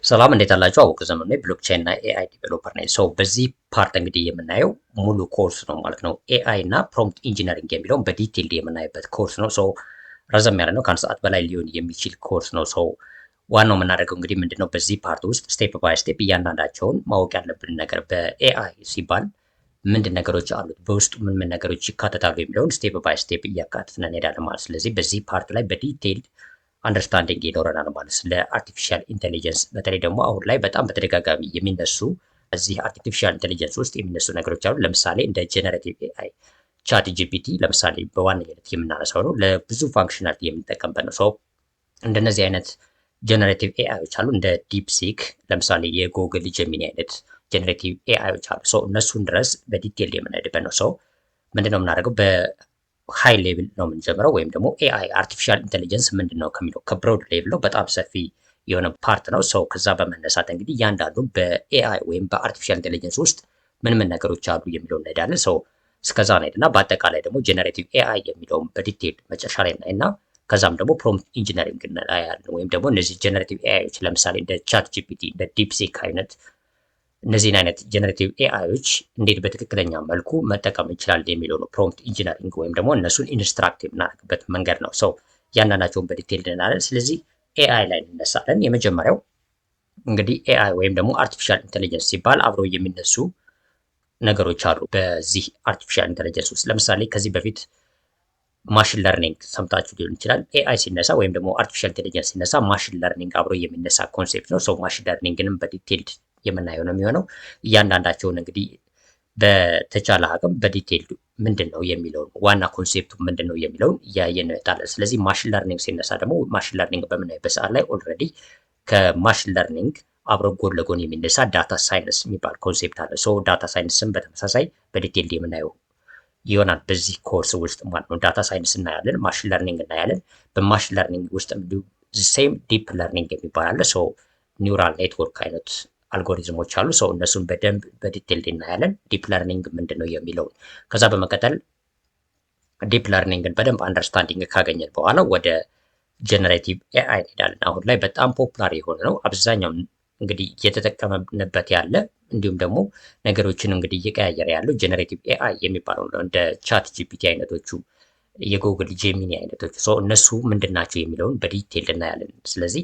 ሰላም እንዴት አላችሁ? አወቁ ዘመኑ ነኝ። ብሎክቼን እና ኤአይ ዲቨሎፐር ነኝ። በዚህ ፓርት እንግዲህ የምናየው ሙሉ ኮርስ ነው ማለት ነው። ኤአይ እና ፕሮምፕት ኢንጂነሪንግ የሚለውን በዲቴይል የምናይበት ኮርስ ነው። ረዘም ያለ ነው፣ ከአንድ ሰዓት በላይ ሊሆን የሚችል ኮርስ ነው። ዋናው የምናደርገው እንግዲህ ምንድነው በዚህ ፓርት ውስጥ ስቴፕ ባይ ስቴፕ እያንዳንዳቸውን ማወቅ ያለብን ነገር በኤአይ ሲባል ምንድን ነገሮች አሉት፣ በውስጡ ምን ነገሮች ይካተታሉ የሚለውን ስቴፕ ባይ ስቴፕ እያካተትን እንሄዳለን ማለት። ስለዚህ በዚህ ፓርት ላይ በዲቴይል አንደርስታንዲንግ ይኖረናል ማለት ስለ አርቲፊሻል ኢንቴሊጀንስ። በተለይ ደግሞ አሁን ላይ በጣም በተደጋጋሚ የሚነሱ እዚህ አርቲፊሻል ኢንቴሊጀንስ ውስጥ የሚነሱ ነገሮች አሉ። ለምሳሌ እንደ ጄነሬቲቭ ኤአይ፣ ቻት ጂፒቲ ለምሳሌ በዋነኝነት የምናነሳው ነው። ለብዙ ፋንክሽናሊቲ የምንጠቀምበት ነው። እንደነዚህ አይነት ጄነሬቲቭ ኤአይዎች አሉ። እንደ ዲፕሲክ ለምሳሌ የጉግል ጀሚኒ አይነት ጄነሬቲቭ ኤአይዎች አሉ። እነሱን ድረስ በዲቴል የምንሄድበት ነው። ምንድነው የምናደርገው ሃይ ሌቭል ነው የምንጀምረው፣ ወይም ደግሞ ኤአይ አርቲፊሻል ኢንቴሊጀንስ ምንድን ነው ከሚለው ከብሮድ ሌቭል ነው፣ በጣም ሰፊ የሆነ ፓርት ነው። ከዛ በመነሳት እንግዲህ እያንዳንዱ በኤአይ ወይም በአርቲፊሻል ኢንቴሊጀንስ ውስጥ ምን ነገሮች አሉ የሚለው እንሄዳለን። እስከዛ እንሄድና በአጠቃላይ ደግሞ ጄነሬቲቭ ኤአይ የሚለውን በዲቴል መጨረሻ ላይ እናይና ከዛም ደግሞ ፕሮምፕት ኢንጂነሪንግ እናያለን። ወይም ደግሞ እነዚህ ጄነሬቲቭ ኤአይዎች ለምሳሌ እንደ ቻት ጂፒቲ፣ እንደ ዲፕሲክ አይነት እነዚህን አይነት ጄነሬቲቭ ኤአይዎች እንዴት በትክክለኛ መልኩ መጠቀም እንችላለን የሚለው ነው ፕሮምፕት ኢንጂነሪንግ፣ ወይም ደግሞ እነሱን ኢንስትራክት የምናደርግበት መንገድ ነው። እያንዳንዳቸውን በዲቴል እንናለን። ስለዚህ ኤአይ ላይ እንነሳለን። የመጀመሪያው እንግዲህ ኤአይ ወይም ደግሞ አርቲፊሻል ኢንቴሊጀንስ ሲባል አብረው የሚነሱ ነገሮች አሉ በዚህ አርቲፊሻል ኢንቴሊጀንስ ውስጥ። ለምሳሌ ከዚህ በፊት ማሽን ለርኒንግ ሰምታችሁ ሊሆን ይችላል። ኤአይ ሲነሳ ወይም ደግሞ አርቲፊሻል ኢንቴሊጀንስ ሲነሳ ማሽን ለርኒንግ አብሮ የሚነሳ ኮንሴፕት ነው። ማሽን ለርኒንግንም በዲቴል የምናየው ነው የሚሆነው። እያንዳንዳቸውን እንግዲህ በተቻለ አቅም በዲቴል ምንድን ነው የሚለውን ዋና ኮንሴፕቱ ምንድን ነው የሚለውን እያየን እንመጣለን። ስለዚህ ማሽን ለርኒንግ ሲነሳ ደግሞ ማሽን ለርኒንግ በምናይበት ሰዓት ላይ ኦልሬዲ ከማሽን ለርኒንግ አብሮ ጎን ለጎን የሚነሳ ዳታ ሳይንስ የሚባል ኮንሴፕት አለ። ዳታ ሳይንስን በተመሳሳይ በዲቴል የምናየው ይሆናል በዚህ ኮርስ ውስጥ ማለት ነው። ዳታ ሳይንስ እናያለን፣ ማሽን ለርኒንግ እናያለን። በማሽን ለርኒንግ ውስጥ ሴም ዲፕ ለርኒንግ የሚባል አለ። ኒውራል ኔትወርክ አይነት አልጎሪዝሞች አሉ። እነሱን በደንብ በዲቴል እናያለን። ዲፕ ለርኒንግ ምንድን ነው የሚለውን ከዛ በመቀጠል ዲፕ ለርኒንግን በደንብ አንደርስታንዲንግ ካገኘን በኋላ ወደ ጀነሬቲቭ ኤአይ እንሄዳለን። አሁን ላይ በጣም ፖፑላር የሆነ ነው። አብዛኛው እንግዲህ እየተጠቀመበት ያለ እንዲሁም ደግሞ ነገሮችን እንግዲህ እየቀያየረ ያለው ጀነሬቲቭ ኤአይ የሚባለው ነው። እንደ ቻት ጂፒቲ አይነቶቹ፣ የጉግል ጄሚኒ አይነቶቹ እነሱ ምንድን ናቸው የሚለውን በዲቴል እናያለን። ስለዚህ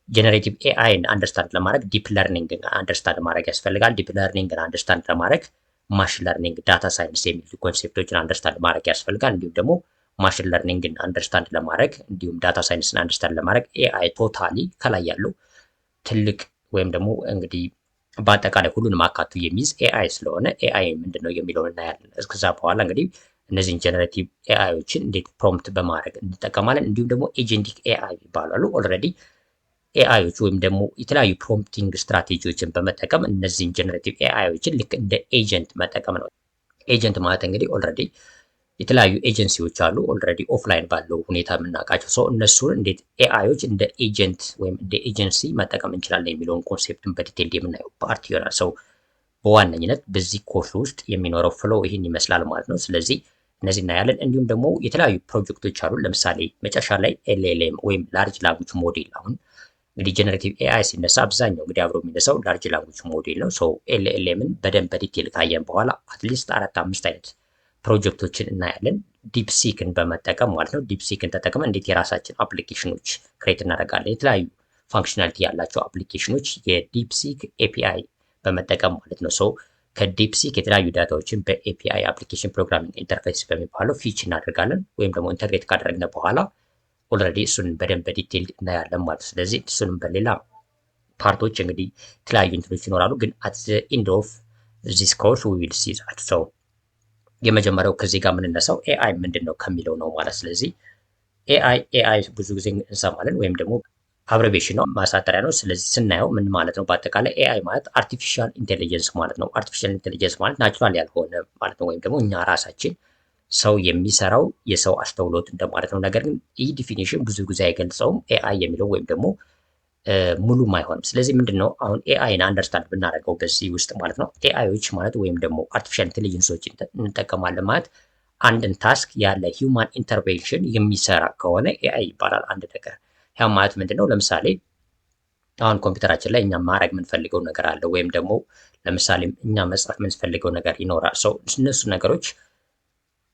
ጀነሬቲቭ ኤአይን አንደርስታንድ ለማድረግ ዲፕ ለርኒንግ አንደርስታንድ ማድረግ ያስፈልጋል። ዲፕ ለርኒንግን አንደርስታንድ ለማድረግ ማሽን ለርኒንግ፣ ዳታ ሳይንስ የሚሉ ኮንሴፕቶችን አንደርስታንድ ማድረግ ያስፈልጋል። እንዲሁም ደግሞ ማሽን ለርኒንግን አንደርስታንድ ለማድረግ እንዲሁም ዳታ ሳይንስን አንደርስታንድ ለማድረግ ኤአይ ቶታሊ ከላይ ያለው ትልቅ ወይም ደግሞ እንግዲህ በአጠቃላይ ሁሉንም አካቱ የሚይዝ ኤአይ ስለሆነ ኤአይ ምንድን ነው የሚለውን እናያለን። እስከዛ በኋላ እንግዲህ እነዚህን ጀነሬቲቭ ኤአይዎችን እንዴት ፕሮምፕት በማድረግ እንጠቀማለን። እንዲሁም ደግሞ ኤጀንቲክ ኤአይ ይባላሉ። ኦልሬዲ ኤአይዎች ወይም ደግሞ የተለያዩ ፕሮምፕቲንግ ስትራቴጂዎችን በመጠቀም እነዚህን ጀነሬቲቭ ኤአይዎችን ልክ እንደ ኤጀንት መጠቀም ነው። ኤጀንት ማለት እንግዲህ ኦልሬዲ የተለያዩ ኤጀንሲዎች አሉ ኦልሬዲ ኦፍላይን ባለው ሁኔታ የምናውቃቸው እነሱን እንዴት ኤአይዎች እንደ ኤጀንት ወይም እንደ ኤጀንሲ መጠቀም እንችላለን የሚለውን ኮንሴፕትን በዲቴል የምናየው ፓርቲ ይሆናል። በዋነኝነት በዚህ ኮርስ ውስጥ የሚኖረው ፍሎ ይህን ይመስላል ማለት ነው። ስለዚህ እነዚህ እናያለን። እንዲሁም ደግሞ የተለያዩ ፕሮጀክቶች አሉ። ለምሳሌ መጨረሻ ላይ ኤልኤልኤም ወይም ላርጅ ላንጉጅ ሞዴል አሁን እንግዲህ ጀነሬቲቭ ኤአይ ሲነሳ አብዛኛው እንግዲህ አብሮ የሚነሳው ላርጅ ላንጉጅ ሞዴል ነው። ኤልኤልኤምን በደንብ በዲቴል ካየን በኋላ አትሊስት 4-5 አይነት ፕሮጀክቶችን እናያለን። ዲፕሲክን በመጠቀም ማለት ነው። ዲፕሲክን ተጠቅመን እንዴት የራሳችን አፕሊኬሽኖች ክሬት እናደርጋለን። የተለያዩ ፋንክሽናሊቲ ያላቸው አፕሊኬሽኖች የዲፕሲክ ኤፒአይ በመጠቀም ማለት ነው። ከዲፕሲክ የተለያዩ ዳታዎችን በኤፒአይ አፕሊኬሽን ፕሮግራሚንግ ኢንተርፌስ በሚባለው ፊች እናደርጋለን። ወይም ደግሞ ኢንተግሬት ካደረግን በኋላ ኦልሬዲ እሱን በደንብ በዲቴል እናያለን ማለት ነው። ስለዚህ እሱንም በሌላ ፓርቶች እንግዲህ የተለያዩ እንትኖች ይኖራሉ። ግን አት ዘ ኤንድ ኦፍ ዚስ ኮርስ ዊ ዊል ሲ ዛት። የመጀመሪያው ከዚህ ጋር የምንነሳው ኤአይ ምንድን ነው ከሚለው ነው ማለት። ስለዚህ ኤአይ ብዙ ጊዜ እንሰማለን ወይም ደግሞ አብሬቬሽን ነው፣ ማሳጠሪያ ነው። ስለዚህ ስናየው ምን ማለት ነው? በአጠቃላይ ኤአይ ማለት አርቲፊሻል ኢንቴሊጀንስ ማለት ነው። አርቲፊሻል ኢንቴሊጀንስ ማለት ናቹራል ያልሆነ ማለት ነው። ወይም ደግሞ እኛ ራሳችን ሰው የሚሰራው የሰው አስተውሎት እንደማለት ነው። ነገር ግን ይህ ዲፊኒሽን ብዙ ጊዜ አይገልጸውም ኤአይ የሚለው ወይም ደግሞ ሙሉም አይሆንም። ስለዚህ ምንድነው አሁን ኤአይን አንደርስታንድ ብናደርገው በዚህ ውስጥ ማለት ነው ኤአይዎች ማለት ወይም ደግሞ አርቲፊሻል ኢንቴሊጀንሶች እንጠቀማለን ማለት አንድን ታስክ ያለ ሂውማን ኢንተርቬንሽን የሚሰራ ከሆነ ኤአይ ይባላል አንድ ነገር። ያ ማለት ምንድነው? ለምሳሌ አሁን ኮምፒውተራችን ላይ እኛ ማድረግ የምንፈልገው ነገር አለ፣ ወይም ደግሞ ለምሳሌ እኛ መጻፍ የምንፈልገው ነገር ይኖራል። ሰው እነሱ ነገሮች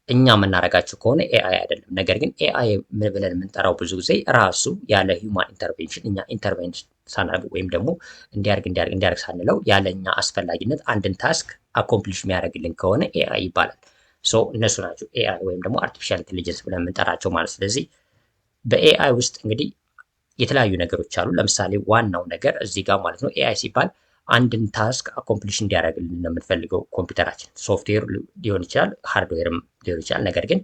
እኛ የምናደርጋቸው ከሆነ ኤአይ አይደለም። ነገር ግን ኤአይ ብለን የምንጠራው ብዙ ጊዜ ራሱ ያለ ሂውማን ኢንተርቬንሽን እኛ ኢንተርቬንሽን ሳናደርግ ወይም ደግሞ እንዲያርግ ሳንለው ያለ እኛ አስፈላጊነት አንድን ታስክ አኮምፕሊሽ የሚያደርግልን ከሆነ ኤአይ ይባላል። ሶ እነሱ ናቸው ኤአይ ወይም ደግሞ አርቲፊሻል ኢንቴሊጀንስ ብለን የምንጠራቸው ማለት። ስለዚህ በኤአይ ውስጥ እንግዲህ የተለያዩ ነገሮች አሉ። ለምሳሌ ዋናው ነገር እዚህ ጋር ማለት ነው ኤአይ ሲባል አንድን ታስክ አኮምፕሊሽ እንዲያደርግልን ነው የምንፈልገው ኮምፒውተራችን። ሶፍትዌር ሊሆን ይችላል፣ ሃርድዌርም ሊሆን ይችላል። ነገር ግን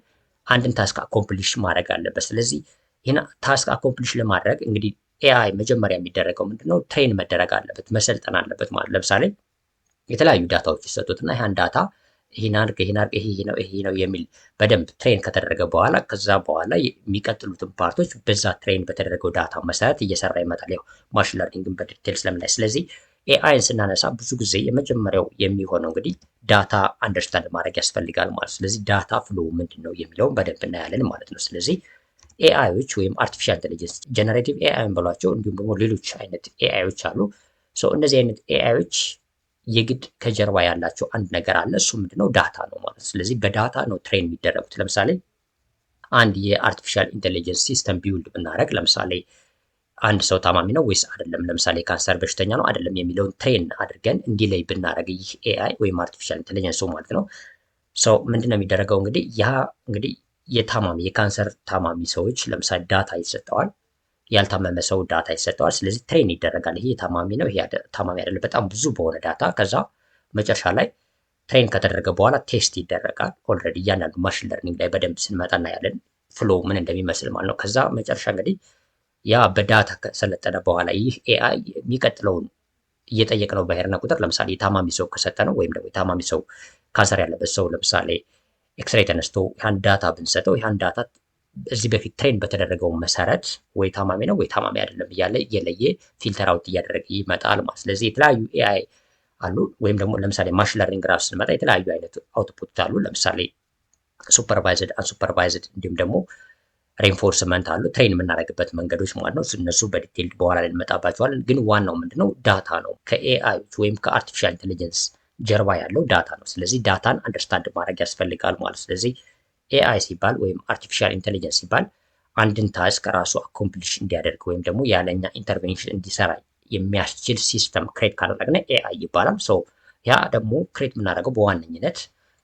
አንድን ታስክ አኮምፕሊሽ ማድረግ አለበት። ስለዚህ ይህን ታስክ አኮምፕሊሽ ለማድረግ እንግዲህ ኤአይ መጀመሪያ የሚደረገው ምንድነው? ትሬን መደረግ አለበት፣ መሰልጠን አለበት ማለት። ለምሳሌ የተለያዩ ዳታዎች ይሰጡትና ያን ዳታ ይሄን አድርግ ይሄ ነው የሚል በደንብ ትሬን ከተደረገ በኋላ ከዛ በኋላ የሚቀጥሉትን ፓርቶች በዛ ትሬን በተደረገው ዳታ መሰረት እየሰራ ይመጣል። ያው ማሽን ለርኒንግን በዲቴል ስለምናይ ስለዚህ ኤአይን ስናነሳ ብዙ ጊዜ የመጀመሪያው የሚሆነው እንግዲህ ዳታ አንደርስታንድ ማድረግ ያስፈልጋል ማለት። ስለዚህ ዳታ ፍሎ ምንድን ነው የሚለውን በደንብ እናያለን ማለት ነው። ስለዚህ ኤአይዎች ወይም አርቲፊሻል ኢንቴሊጀንስ ጀነሬቲቭ ኤአይን በሏቸው፣ እንዲሁም ደግሞ ሌሎች አይነት ኤአይዎች አሉ። እነዚህ አይነት ኤአይዎች የግድ ከጀርባ ያላቸው አንድ ነገር አለ። እሱ ምንድነው? ዳታ ነው ማለት። ስለዚህ በዳታ ነው ትሬን የሚደረጉት። ለምሳሌ አንድ የአርቲፊሻል ኢንቴሊጀንስ ሲስተም ቢውልድ ብናደረግ ለምሳሌ አንድ ሰው ታማሚ ነው ወይስ አይደለም፣ ለምሳሌ ካንሰር በሽተኛ ነው አይደለም የሚለውን ትሬን አድርገን እንዲለይ ብናደረግ ይህ ኤአይ ወይም አርቲፊሻል ኢንቴሊጀንስ ሰው ማለት ነው። ሰው ምንድነው የሚደረገው? እንግዲህ እንግዲህ የካንሰር ታማሚ ሰዎች ለምሳሌ ዳታ ይሰጠዋል፣ ያልታመመ ሰው ዳታ ይሰጠዋል። ስለዚህ ትሬን ይደረጋል። ይሄ ታማሚ ነው፣ ይሄ ታማሚ አይደለም፣ በጣም ብዙ በሆነ ዳታ። ከዛ መጨረሻ ላይ ትሬን ከተደረገ በኋላ ቴስት ይደረጋል። ኦልሬዲ እያንዳንዱ ማሽን ለርኒንግ ላይ በደንብ ስንመጣ እናያለን ፍሎ ምን እንደሚመስል ማለት ነው። ከዛ መጨረሻ እንግዲህ ያ በዳታ ከሰለጠነ በኋላ ይህ ኤአይ የሚቀጥለውን እየጠየቅነው በሄድን ቁጥር ለምሳሌ የታማሚ ሰው ከሰጠ ነው ወይም ደግሞ የታማሚ ሰው ካንሰር ያለበት ሰው ለምሳሌ ኤክስሬይ ተነስቶ ያን ዳታ ብንሰጠው ያን ዳታ እዚህ በፊት ትሬን በተደረገው መሰረት ወይ ታማሚ ነው ወይ ታማሚ አይደለም እያለ እየለየ ፊልተር አውት እያደረገ ይመጣል ማለት። ስለዚህ የተለያዩ ኤአይ አሉ። ወይም ደግሞ ለምሳሌ ማሽን ለርኒንግ ራሱ ስንመጣ የተለያዩ አይነት አውትፑት አሉ። ለምሳሌ ሱፐርቫይዝድ፣ አንሱፐርቫይዝድ እንዲሁም ደግሞ ሬንፎርስመንት አሉ። ትሬን የምናደርግበት መንገዶች ማለት ነው። እነሱ በዲቴል በኋላ ላይ እንመጣባቸዋለን። ግን ዋናው ምንድነው? ዳታ ነው። ከኤአይዎች ወይም ከአርቲፊሻል ኢንቴሊጀንስ ጀርባ ያለው ዳታ ነው። ስለዚህ ዳታን አንደርስታንድ ማድረግ ያስፈልጋል ማለት። ስለዚህ ኤአይ ሲባል ወይም አርቲፊሻል ኢንቴሊጀንስ ሲባል አንድን ታስክ ራሱ አኮምፕሊሽ እንዲያደርግ ወይም ደግሞ ያለኛ ኢንተርቬንሽን እንዲሰራ የሚያስችል ሲስተም ክሬት ካደረግነ ኤአይ ይባላል። ያ ደግሞ ክሬት የምናደርገው በዋነኝነት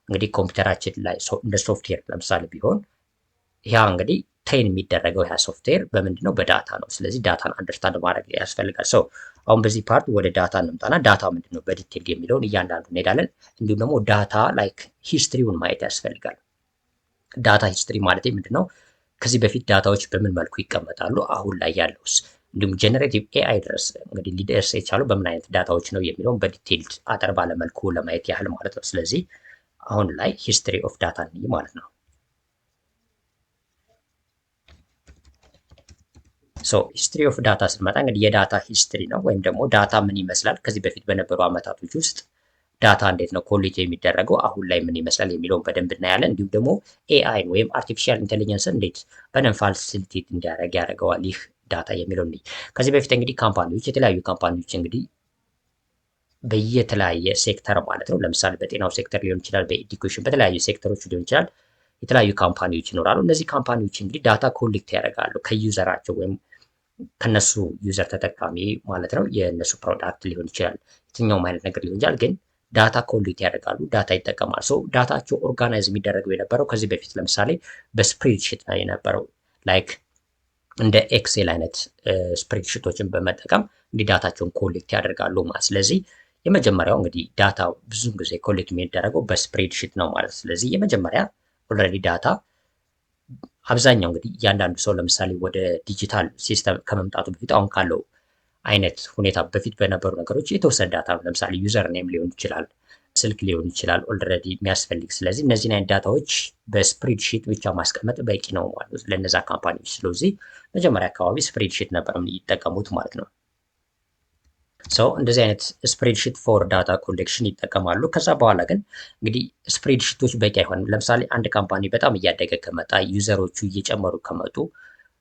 እንግዲህ ኮምፒውተራችን ላይ እንደ ሶፍትዌር ለምሳሌ ቢሆን ያ እንግዲህ ትሬን የሚደረገው ያ ሶፍትዌር በምንድነው? በዳታ ነው። ስለዚህ ዳታን አንደርስታንድ ማድረግ ያስፈልጋል። አሁን በዚህ ፓርት ወደ ዳታ እንምጣና ዳታ ምንድነው በዲቴል የሚለውን እያንዳንዱ እንሄዳለን። እንዲሁም ደግሞ ዳታ ላይክ ሂስትሪውን ማየት ያስፈልጋል። ዳታ ሂስትሪ ማለት ምንድነው? ከዚህ በፊት ዳታዎች በምን መልኩ ይቀመጣሉ፣ አሁን ላይ ያለውስ፣ እንዲሁም ጀነሬቲቭ ኤአይ ድረስ እንግዲህ ሊደርስ የቻለው በምን አይነት ዳታዎች ነው የሚለውን በዲቴል አጠር ባለመልኩ ለማየት ያህል ማለት ነው። ስለዚህ አሁን ላይ ሂስትሪ ኦፍ ዳታ እንይ ማለት ነው። ሂስትሪ ኦፍ ዳታ ስንመጣ እንግዲህ የዳታ ሂስትሪ ነው ወይም ደግሞ ዳታ ምን ይመስላል፣ ከዚህ በፊት በነበሩ አመታቶች ውስጥ ዳታ እንዴት ነው ኮሌጅ የሚደረገው፣ አሁን ላይ ምን ይመስላል የሚለውን በደንብ እናያለን። እንዲሁም ደግሞ ኤአይን ወይም አርቲፊሻል ኢንቴሊጀንስ እንዴት በደንብ ፋሲሊቴት እንዲያደርግ ያደርገዋል ይህ ዳታ የሚለው እንይ። ከዚህ በፊት እንግዲህ የተለያዩ ካምፓኒዎች እንግዲህ በየተለያየ ሴክተር ማለት ነው፣ ለምሳሌ በጤናው ሴክተር ሊሆን ይችላል፣ በኤዱኬሽን በተለያዩ ሴክተሮች ሊሆን ይችላል፣ የተለያዩ ካምፓኒዎች ይኖራሉ። እነዚህ ካምፓኒዎች እንግዲህ ዳታ ኮሌክት ያደርጋሉ ከዩዘራቸው ወይም ከነሱ ዩዘር ተጠቃሚ ማለት ነው። የእነሱ ፕሮዳክት ሊሆን ይችላል፣ የትኛውም አይነት ነገር ሊሆን ይችላል። ግን ዳታ ኮሌክት ያደርጋሉ፣ ዳታ ይጠቀማል። ዳታቸው ኦርጋናይዝ የሚደረገው የነበረው ከዚህ በፊት ለምሳሌ በስፕሬድሺት ላይ የነበረው ላይክ እንደ ኤክሴል አይነት ስፕሬድሺቶችን በመጠቀም እንዲህ ዳታቸውን ኮሌክት ያደርጋሉ ማለት። ስለዚህ የመጀመሪያው እንግዲህ ዳታ ብዙውን ጊዜ ኮሌክት የሚደረገው በስፕሬድሺት ነው ማለት። ስለዚህ የመጀመሪያ ኦልሬዲ ዳታ አብዛኛው እንግዲህ እያንዳንዱ ሰው ለምሳሌ ወደ ዲጂታል ሲስተም ከመምጣቱ በፊት አሁን ካለው አይነት ሁኔታ በፊት በነበሩ ነገሮች የተወሰነ ዳታ ነው። ለምሳሌ ዩዘር ኔም ሊሆን ይችላል፣ ስልክ ሊሆን ይችላል ኦልሬዲ የሚያስፈልግ። ስለዚህ እነዚህን አይነት ዳታዎች በስፕሬድሺት ብቻ ማስቀመጥ በቂ ነው ማለት ለነዛ ካምፓኒዎች። ስለዚህ መጀመሪያ አካባቢ ስፕሬድሺት ነበር የሚጠቀሙት ማለት ነው። እንደዚህ አይነት ስፕሬድሺት ፎር ዳታ ኮሌክሽን ይጠቀማሉ። ከዛ በኋላ ግን እንግዲህ ስፕሬድሺቶች በቂ አይሆንም። ለምሳሌ አንድ ካምፓኒ በጣም እያደገ ከመጣ ዩዘሮቹ እየጨመሩ ከመጡ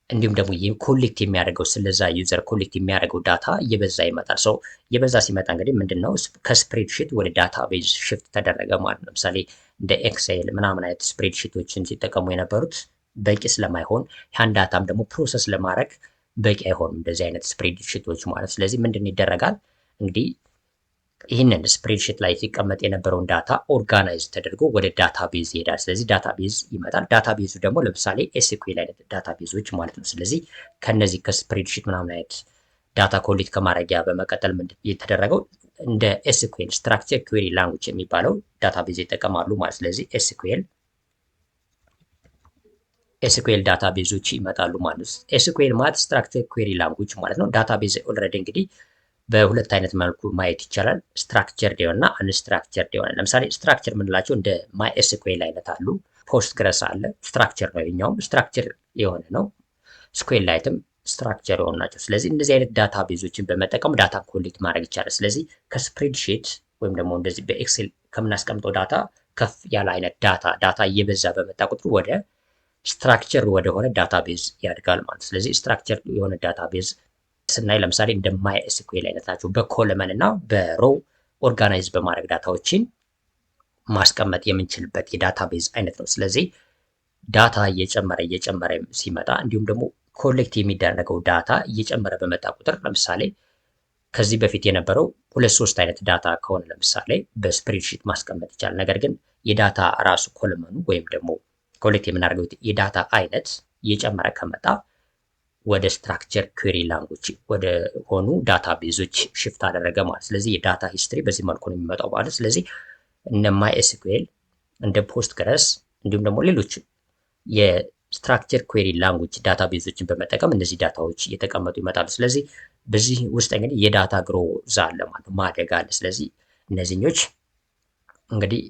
እንዲሁም ደግሞ ኮሌክት የሚያደርገው ስለዛ ዩዘር ኮሌክት የሚያደርገው ዳታ እየበዛ ይመጣል። ሰው እየበዛ ሲመጣ እንግዲህ ምንድነው ከስፕሬድሺት ወደ ዳታቤዝ ሽፍት ተደረገ ማለት ነው። ለምሳሌ እንደ ኤክሴል ምናምን አይነት ስፕሬድሺቶችን ሲጠቀሙ የነበሩት በቂ ስለማይሆን ያን ዳታም ደግሞ ፕሮሰስ ለማድረግ በቂ አይሆንም እንደዚህ አይነት ስፕሬድሺቶች ማለት። ስለዚህ ምንድን ይደረጋል እንግዲህ ይህንን ስፕሬድሺት ላይ ሲቀመጥ የነበረውን ዳታ ኦርጋናይዝ ተደርጎ ወደ ዳታቤዝ ይሄዳል። ስለዚህ ዳታቤዝ ይመጣል። ዳታቤዙ ደግሞ ለምሳሌ ኤስኩኤል አይነት ዳታቤዞች ማለት ነው። ስለዚህ ከነዚህ ከስፕሬድሺት ምናምን አይነት ዳታ ኮሌክት ከማድረጊያ በመቀጠል ምንድን የተደረገው እንደ ኤስኩኤል ስትራክቸር ኩዌሪ ላንጉጅ የሚባለው ዳታቤዝ ይጠቀማሉ ማለት። ስለዚህ ኤስኩኤል ዳታቤዞች ይመጣሉ ማለት ነው። ኤስኩኤል ማለት ስትራክቸር ኩዌሪ ላንጉጅ ማለት ነው። ዳታቤዝ ኦልሬዲ እንግዲህ በሁለት አይነት መልኩ ማየት ይቻላል። ስትራክቸርድ የሆነና አንስትራክቸርድ የሆነ። ለምሳሌ ስትራክቸር የምንላቸው እንደ ማይ ኤስኩኤል አይነት አሉ። ፖስትግረስ አለ፣ ስትራክቸር ነው። የኛውም ስትራክቸር የሆነ ነው። ስኩኤል ላይትም ስትራክቸር የሆኑ ናቸው። ስለዚህ እንደዚህ አይነት ዳታ ቤዞችን በመጠቀም ዳታ ኮሌክት ማድረግ ይቻላል። ስለዚህ ከስፕሬድሺት ወይም ደግሞ እንደዚህ በኤክሴል ከምናስቀምጠው ዳታ ከፍ ያለ አይነት ዳታ እየበዛ በመጣ ቁጥር ወደ ስትራክቸር ወደሆነ ዳታ ቤዝ ያድጋል ማለት። ስለዚህ ስትራክቸር የሆነ ዳታ ቤዝ ስናይ ለምሳሌ እንደ ማይ ኤስኩኤል አይነት ናቸው። በኮለመን እና በሮው ኦርጋናይዝ በማድረግ ዳታዎችን ማስቀመጥ የምንችልበት የዳታቤዝ አይነት ነው። ስለዚህ ዳታ እየጨመረ ሲመጣ እንዲሁም ደግሞ ኮሌክት የሚደረገው ዳታ እየጨመረ በመጣ ቁጥር ለምሳሌ ከዚህ በፊት የነበረው 2-3 አይነት ዳታ ከሆነ ለምሳሌ በስፕሬድሺት ማስቀመጥ ይቻላል። ነገር ግን የዳታ ራሱ ኮለመኑ ወይም ደግሞ ኮሌክት የምናደርገው የዳታ አይነት እየጨመረ ከመጣ ወደ ስትራክቸር ኩዌሪ ላንጉጅ ወደ ሆኑ ዳታ ቤዞች ሽፍት አደረገ ማለት። ስለዚህ የዳታ ሂስትሪ በዚህ መልኩ ነው የሚመጣው ማለት። ስለዚህ እነ ማይ ኤስኩኤል እንደ ፖስትግረስ እንዲሁም ደግሞ ሌሎች የስትራክቸር ኩዌሪ ላንጉጅ ዳታ ቤዞችን በመጠቀም እነዚህ ዳታዎች እየተቀመጡ ይመጣሉ። ስለዚህ በዚህ ውስጥ እንግዲህ የዳታ ግሮዝ አለ ማለት ማደግ አለ። ስለዚህ እነዚህኞች እንግዲህ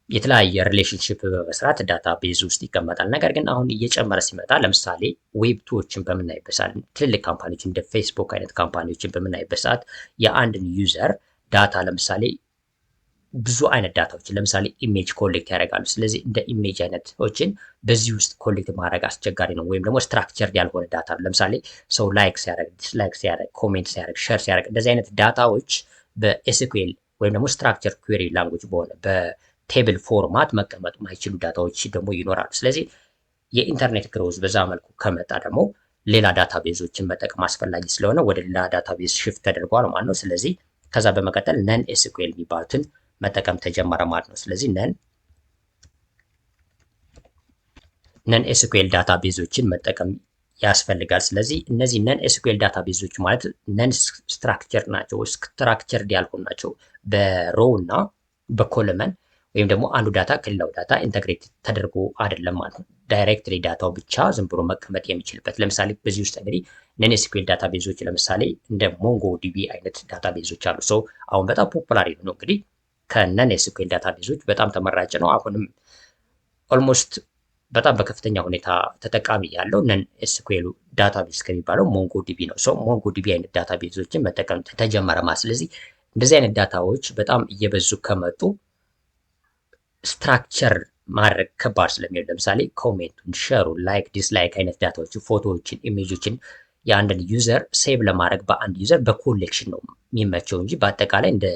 የተለያየ ሪሌሽንሽፕ በመስራት ዳታ ቤዝ ውስጥ ይቀመጣል። ነገር ግን አሁን እየጨመረ ሲመጣ ለምሳሌ ዌብ ቱዎችን በምናይበት ሰዓት ትልልቅ ካምፓኒዎች እንደ ፌስቡክ አይነት ካምፓኒዎችን በምናይበት ሰዓት የአንድን ዩዘር ዳታ ለምሳሌ ብዙ አይነት ዳታዎችን ለምሳሌ ኢሜጅ ኮሌክት ያደርጋሉ። ስለዚህ እንደ ኢሜጅ አይነቶችን በዚህ ውስጥ ኮሌክት ማድረግ አስቸጋሪ ነው፣ ወይም ደግሞ ስትራክቸርድ ያልሆነ ዳታ ነው። ለምሳሌ ሰው ላይክ ሲያደርግ፣ ዲስላይክ ሲያደርግ፣ ኮሜንት ሲያደርግ፣ ሼር ሲያደርግ እንደዚህ አይነት ዳታዎች በኤስኩኤል ወይም ደግሞ ስትራክቸር ኩዌሪ ላንጉጅ በሆነ በቴብል ፎርማት መቀመጥ ማይችሉ ዳታዎች ደግሞ ይኖራሉ። ስለዚህ የኢንተርኔት ግሮዝ በዛ መልኩ ከመጣ ደግሞ ሌላ ዳታ ቤዞችን መጠቀም አስፈላጊ ስለሆነ ወደ ሌላ ዳታ ቤዝ ሽፍት ተደርጓል ማለት ነው። ስለዚህ ከዛ በመቀጠል ነን ኤስኩኤል የሚባሉትን መጠቀም ተጀመረ ማለት ነው። ስለዚህ ነን ኤስኩኤል ዳታ ቤዞችን መጠቀም ያስፈልጋል። ስለዚህ እነዚህ ነን ኤስኩኤል ዳታ ቤዞች ማለት ነን ስትራክቸር ናቸው፣ ስትራክቸርድ ያልሆኑ ናቸው። በሮው እና በኮለመን ወይም ደግሞ አንዱ ዳታ ከሌላው ዳታ ኢንተግሬት ተደርጎ አይደለም ማለት ነው። ዳይሬክትሊ ዳታው ብቻ ዝም ብሎ መቀመጥ የሚችልበት። ለምሳሌ በዚህ ውስጥ እንግዲህ ነን ኤስኩኤል ዳታ ቤዞች ለምሳሌ እንደ ሞንጎ ዲቢ አይነት ዳታ ቤዞች አሉ። ሰው አሁን በጣም ፖፑላር ነው እንግዲህ ከነን ኤስኩኤል ዳታ ቤዞች በጣም ተመራጭ ነው። አሁንም ኦልሞስት በጣም በከፍተኛ ሁኔታ ተጠቃሚ ያለው ነን ኤስኩኤል ዳታ ቤዝ ከሚባለው ሞንጎ ዲቢ ነው። ሰው ሞንጎ ዲቢ አይነት ዳታ ቤዞችን መጠቀም ተጀመረ ማለት። ስለዚህ እንደዚህ አይነት ዳታዎች በጣም እየበዙ ከመጡ ስትራክቸር ማድረግ ከባድ ስለሚሆን ለምሳሌ ኮሜንቱን፣ ሸሩን፣ ላይክ፣ ዲስላይክ አይነት ዳታዎችን፣ ፎቶዎችን፣ ኢሜጆችን የአንድን ዩዘር ሴቭ ለማድረግ በአንድ ዩዘር በኮሌክሽን ነው የሚመቸው እንጂ በአጠቃላይ እንደ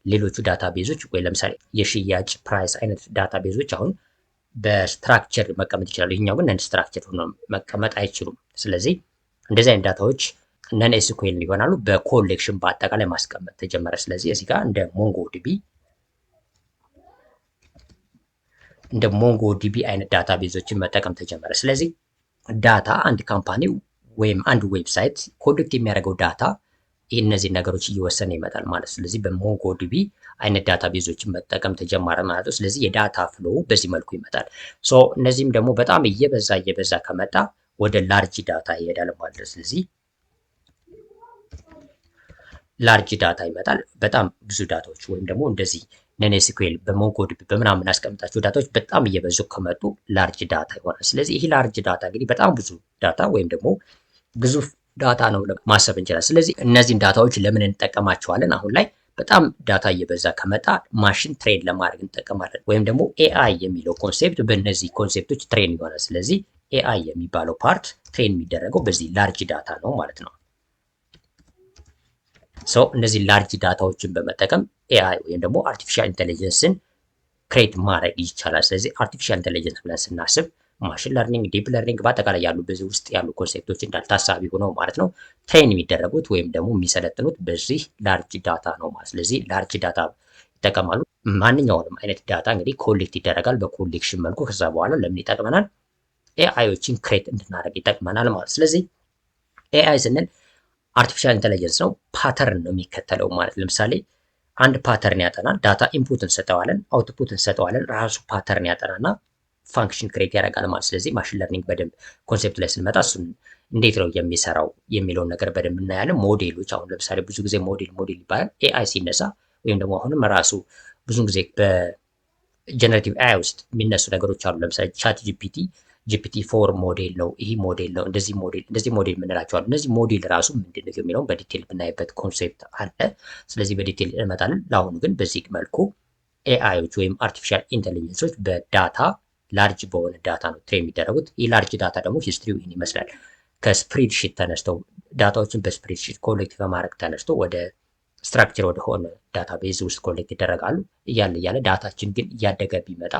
ሌሎቹ ዳታ ቤዞች ወይ ለምሳሌ የሽያጭ ፕራይስ አይነት ዳታ ቤዞች አሁን በስትራክቸር መቀመጥ ይችላሉ። ይህኛው ግን ነን ስትራክቸር ሆኖ መቀመጥ አይችሉም። ስለዚህ እንደዚህ አይነት ዳታዎች ነን ኤስኩኤል ይሆናሉ። በኮሌክሽን በአጠቃላይ ማስቀመጥ ተጀመረ። ስለዚህ እዚህ ጋር እንደ ሞንጎ ዲቢ አይነት ዳታ ቤዞችን መጠቀም ተጀመረ። ስለዚህ ዳታ አንድ ካምፓኒ ወይም አንድ ዌብሳይት ኮሌክት የሚያደርገው ዳታ እነዚህ ነገሮች እየወሰነ ይመጣል ማለት። ስለዚህ በሞንጎ ዲቢ አይነት ዳታ ቤዞችን መጠቀም ተጀመረ ማለት ነው። ስለዚህ የዳታ ፍሎ በዚህ መልኩ ይመጣል። ሶ እነዚህም ደግሞ በጣም እየበዛ ከመጣ ወደ ላርጅ ዳታ ይሄዳል ማለት ነው። ስለዚህ ላርጅ ዳታ ይመጣል። በጣም ብዙ ዳታዎች ወይም ደግሞ እንደዚህ ነን ኤስኩኤል በሞንጎ ዲቢ በምናምን አስቀምጣቸው ዳታዎች በጣም እየበዙ ከመጡ ላርጅ ዳታ ይሆናል። ስለዚህ ይህ ላርጅ ዳታ እንግዲህ በጣም ብዙ ዳታ ወይም ደግሞ ግዙፍ ዳታ ነው ማሰብ እንችላለን። ስለዚህ እነዚህን ዳታዎች ለምን እንጠቀማቸዋለን? አሁን ላይ በጣም ዳታ እየበዛ ከመጣ ማሽን ትሬን ለማድረግ እንጠቀማለን። ወይም ደግሞ ኤአይ የሚለው ኮንሴፕት በእነዚህ ኮንሴፕቶች ትሬን ይሆናል። ስለዚህ ኤአይ የሚባለው ፓርት ትሬን የሚደረገው በዚህ ላርጅ ዳታ ነው ማለት ነው። ሰው እነዚህ ላርጅ ዳታዎችን በመጠቀም ኤአይ ወይም ደግሞ አርቲፊሻል ኢንቴሊጀንስን ክሬት ማድረግ ይቻላል። ስለዚህ አርቲፊሻል ኢንቴሊጀንስ ብለን ስናስብ ማሽን ለርኒንግ፣ ዲፕ ለርኒንግ በአጠቃላይ ያሉ በዚህ ውስጥ ያሉ ኮንሴፕቶች እንዳል ታሳቢ ሆነው ማለት ነው ትሬን የሚደረጉት ወይም ደግሞ የሚሰለጥኑት በዚህ ላርጅ ዳታ ነው ማለት። ስለዚህ ላርጅ ዳታ ይጠቀማሉ። ማንኛውንም አይነት ዳታ እንግዲህ ኮሌክት ይደረጋል በኮሌክሽን መልኩ። ከዛ በኋላ ለምን ይጠቅመናል? ኤአይዎችን ክሬት እንድናደርግ ይጠቅመናል ማለት። ስለዚህ ኤአይ ስንል አርቲፊሻል ኢንቴሊጀንስ ነው። ፓተርን ነው የሚከተለው ማለት። ለምሳሌ አንድ ፓተርን ያጠናል። ዳታ ኢንፑት እንሰጠዋለን፣ አውትፑት እንሰጠዋለን። ራሱ ፓተርን ያጠናና ፋንክሽን ክሬት ያደርጋል ማለት። ስለዚህ ማሽን ለርኒንግ በደንብ ኮንሴፕት ላይ ስንመጣ እሱን እንዴት ነው የሚሰራው የሚለውን ነገር በደንብ እናያለን። ሞዴሎች አሁን ለምሳሌ ብዙ ጊዜ ሞዴል ይባላል። ኤአይ ሲነሳ ወይም ደግሞ አሁንም ራሱ ብዙ ጊዜ በጀነሬቲቭ ኤአይ ውስጥ የሚነሱ ነገሮች አሉ። ለምሳሌ ቻት ጂፒቲ 4 ሞዴል ነው፣ ይህ ሞዴል ነው፣ እንደዚህ ሞዴል የምንላቸው አሉ። እነዚህ ሞዴል ራሱ ምንድን ነው የሚለውን በዲቴል ብናይበት ኮንሴፕት አለ። ስለዚህ በዲቴል እንመጣለን። ለአሁኑ ግን በዚህ መልኩ ኤአይዎች ወይም አርቲፊሻል ኢንቴሊጀንሶች በዳታ ላርጅ በሆነ ዳታ ነው ትሬን የሚደረጉት። ይህ ላርጅ ዳታ ደግሞ ሂስትሪው ይህን ይመስላል። ከስፕሪድሺት ተነስተው ዳታዎችን በስፕሪድሺት ኮሌክት በማድረግ ተነስተው ወደ ስትራክቸር ወደሆነ ዳታ ቤዝ ውስጥ ኮሌክት ይደረጋሉ። እያለ ዳታችን ግን እያደገ ቢመጣ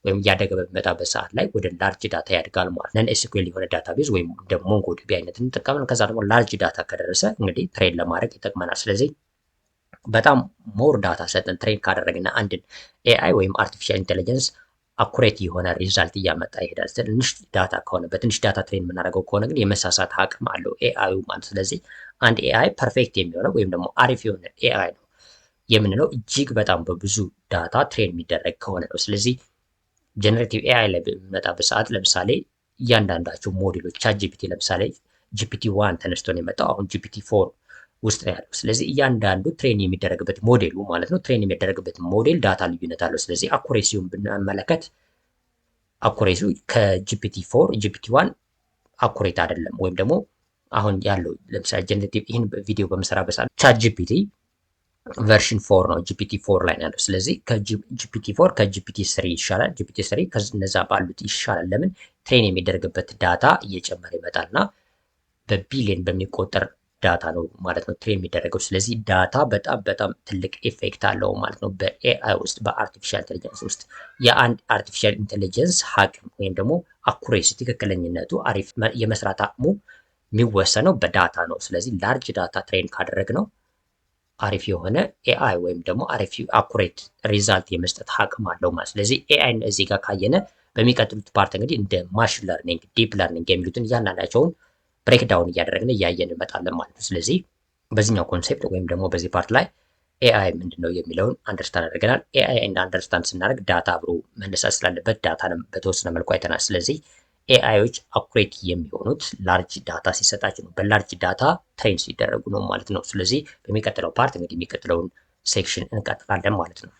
ወይም እያደገ በሚመጣበት ሰዓት ላይ ወደ ላርጅ ዳታ ያድጋል ማለት ነን። ኤስኩኤል የሆነ ዳታ ቤዝ ወይም እንደ ሞንጎዲቢ አይነት እንጠቀማለን። ከዛ ደግሞ ላርጅ ዳታ ከደረሰ እንግዲህ ትሬን ለማድረግ ይጠቅመናል። ስለዚህ በጣም ሞር ዳታ ሰጠን ትሬን ካደረግና አንድን ኤአይ ወይም አርቲፊሻል ኢንቴሊጀንስ አኩሬት የሆነ ሪዛልት እያመጣ ይሄዳል። ትንሽ ዳታ ከሆነ በትንሽ ዳታ ትሬን የምናደርገው ከሆነ ግን የመሳሳት አቅም አለው ኤአዩ ማለት። ስለዚህ አንድ ኤአይ ፐርፌክት የሚሆነው ወይም ደግሞ አሪፍ የሆነ ኤአይ ነው የምንለው እጅግ በጣም በብዙ ዳታ ትሬን የሚደረግ ከሆነ ነው። ስለዚህ ጀነሬቲቭ ኤአይ ላይ በሚመጣበት ሰዓት ለምሳሌ እያንዳንዳቸው ሞዴሎች ቻት ጂፒቲ ለምሳሌ ጂፒቲ 1 ተነስቶ ነው የመጣው፣ አሁን ጂፒቲ 4 ውስጥ ነው ያለው። ስለዚህ እያንዳንዱ ትሬን የሚደረግበት ሞዴሉ ማለት ነው ትሬን የሚደረግበት ሞዴል ዳታ ልዩነት አለው። ስለዚህ አኩሬሲውን ብንመለከት አኩሬሲው ጂፒቲ 1 አኩሬት አይደለም። ወይም ደግሞ አሁን ያለው ለምሳሌ ጀነሬቲቭ ይህን ቪዲዮ በምሰራበት ሰዓት ቻት ጂፒቲ ቨርሽን 4 ነው ጂፒቲ 4 ላይ ነው ያለው። ስለዚህ ከጂፒቲ 4 ከጂፒቲ 3 ይሻላል። ጂፒቲ 3 ከነዛ ባሉት ይሻላል። ለምን? ትሬን የሚደረግበት ዳታ እየጨመረ ይመጣልና በቢሊየን በሚቆጠር ዳታ ነው ማለት ነው ትሬን የሚደረገው። ስለዚህ ዳታ በጣም ትልቅ ኢፌክት አለው ማለት ነው በኤአይ ውስጥ በአርቲፊሻል ኢንቴሊጀንስ ውስጥ። የአንድ አርቲፊሻል ኢንቴሊጀንስ አቅም ወይም ደግሞ አኩሬሲ ትክክለኝነቱ አሪፍ የመስራት አቅሙ የሚወሰነው በዳታ ነው። ስለዚህ ላርጅ ዳታ ትሬን ካደረግ ነው አሪፍ የሆነ ኤአይ ወይም ደግሞ አሪፍ አኩሬት ሪዛልት የመስጠት አቅም አለው ማለት። ስለዚህ ኤአይ እዚህ ጋር ካየነ በሚቀጥሉት ፓርት እንግዲህ እንደ ማሽን ለርኒንግ፣ ዲፕ ለርኒንግ የሚሉትን እያንዳንዳቸውን ብሬክዳውን እያደረግን እያየን እንመጣለን ማለት ነው። ስለዚህ በዚህኛው ኮንሴፕት ወይም ደግሞ በዚህ ፓርት ላይ ኤአይ ምንድን ነው የሚለውን አንደርስታንድ አድርገናል። ኤአይ አንደርስታንድ ስናደርግ ዳታ አብሮ መነሳት ስላለበት ዳታ በተወሰነ መልኩ አይተናል። ስለዚህ ኤአይዎች አኩሬት የሚሆኑት ላርጅ ዳታ ሲሰጣቸው ነው፣ በላርጅ ዳታ ትሬን ሲደረጉ ነው ማለት ነው። ስለዚህ በሚቀጥለው ፓርት እንግዲህ የሚቀጥለውን ሴክሽን እንቀጥላለን ማለት ነው።